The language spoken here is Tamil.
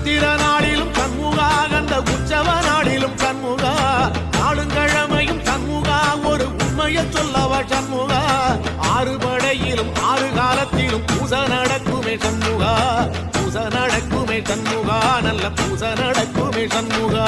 சித்திர நாளிலும் கண்முகா கந்த உற்சவ நாளிலும் கண்முகா நாளுங்கிழமையும் கண்முகா ஒரு உண்மையை சொல்லவா சண்முகா ஆறு படையிலும் ஆறு காலத்திலும் பூசை நடக்குமே சண்முகா பூசை நடக்குமே சண்முகா நல்ல பூசை நடக்குமே சண்முகா